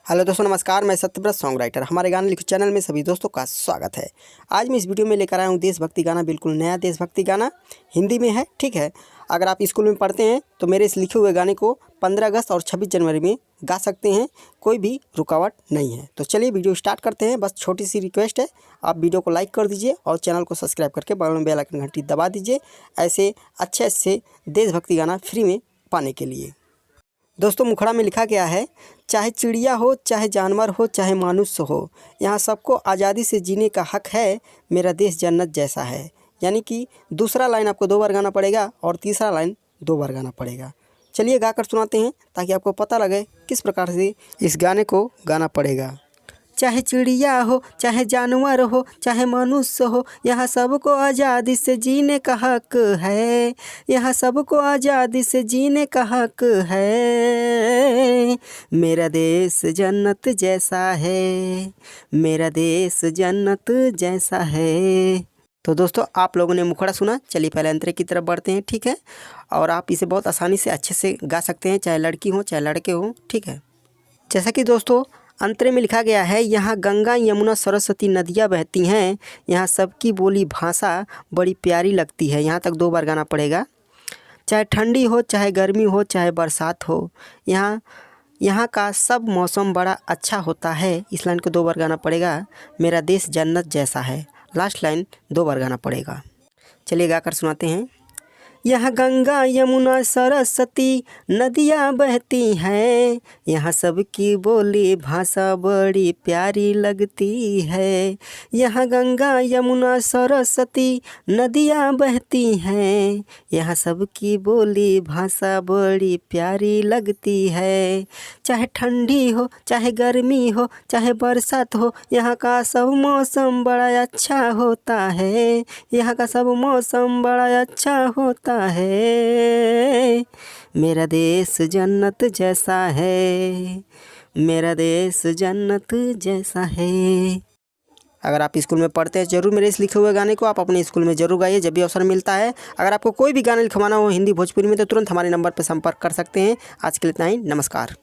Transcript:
Hello दोस्तों, नमस्कार। मैं सत्यव्रत सॉन्ग राइटर हमारे गाने लिखो चैनल में सभी दोस्तों का स्वागत है। आज मैं इस वीडियो में लेकर आया हूँ देशभक्ति गाना, बिल्कुल नया देशभक्ति गाना हिंदी में है। ठीक है, अगर आप स्कूल में पढ़ते हैं तो मेरे इस लिखे हुए गाने को 15 अगस्त और 26 जनवरी में गा सकते हैं, कोई भी रुकावट नहीं है। तो चलिए वीडियो स्टार्ट करते हैं। बस छोटी सी रिक्वेस्ट है, आप वीडियो को लाइक कर दीजिए और चैनल को सब्सक्राइब करके बगल में बेल आइकन घंटी दबा दीजिए, ऐसे अच्छे देशभक्ति गाना फ्री में पाने के लिए। दोस्तों, मुखड़ा में लिखा गया है, चाहे चिड़िया हो, चाहे जानवर हो, चाहे मानुष्य हो, यहाँ सबको आज़ादी से जीने का हक है। मेरा देश जन्नत जैसा है। यानी कि दूसरा लाइन आपको 2 बार गाना पड़ेगा और तीसरा लाइन 2 बार गाना पड़ेगा। चलिए गाकर सुनाते हैं ताकि आपको पता लगे किस प्रकार से इस गाने को गाना पड़ेगा। चाहे चिड़िया हो, चाहे जानवर हो, चाहे मनुष्य हो, यहाँ सबको आज़ादी से जीने का हक है। यहाँ सबको आज़ादी से जीने का हक है। मेरा देश जन्नत जैसा है, मेरा देश जन्नत जैसा है। तो दोस्तों, आप लोगों ने मुखड़ा सुना। चलिए पहले अंतरे की तरफ बढ़ते हैं। ठीक है, और आप इसे बहुत आसानी से अच्छे से गा सकते हैं, चाहे लड़की हो चाहे लड़के हो। ठीक है, जैसा कि दोस्तों अंतरे में लिखा गया है, यहाँ गंगा यमुना सरस्वती नदियाँ बहती हैं, यहाँ सबकी बोली भाषा बड़ी प्यारी लगती है। यहाँ तक 2 बार गाना पड़ेगा। चाहे ठंडी हो, चाहे गर्मी हो, चाहे बरसात हो, यहाँ का सब मौसम बड़ा अच्छा होता है। इस लाइन को 2 बार गाना पड़ेगा। मेरा देश जन्नत जैसा है, लास्ट लाइन 2 बार गाना पड़ेगा। चलिए गाकर सुनाते हैं। यहाँ गंगा यमुना सरस्वती नदियाँ बहती हैं, यहाँ सबकी बोली भाषा बड़ी प्यारी लगती है। यहाँ गंगा यमुना सरस्वती नदियाँ बहती हैं, यहाँ सबकी बोली भाषा बड़ी प्यारी लगती है। चाहे ठंडी हो, चाहे गर्मी हो, चाहे बरसात हो, यहाँ का सब मौसम बड़ा अच्छा होता है। यहाँ का सब मौसम बड़ा अच्छा होता है। मेरा देश जन्नत जैसा है, मेरा देश जन्नत जैसा है। अगर आप स्कूल में पढ़ते हैं ज़रूर मेरे इस लिखे हुए गाने को आप अपने स्कूल में ज़रूर गाइए जब भी अवसर मिलता है। अगर आपको कोई भी गाना लिखवाना हो हिंदी भोजपुरी में तो तुरंत हमारे नंबर पर संपर्क कर सकते हैं। आज के लिए इतना ही, नमस्कार।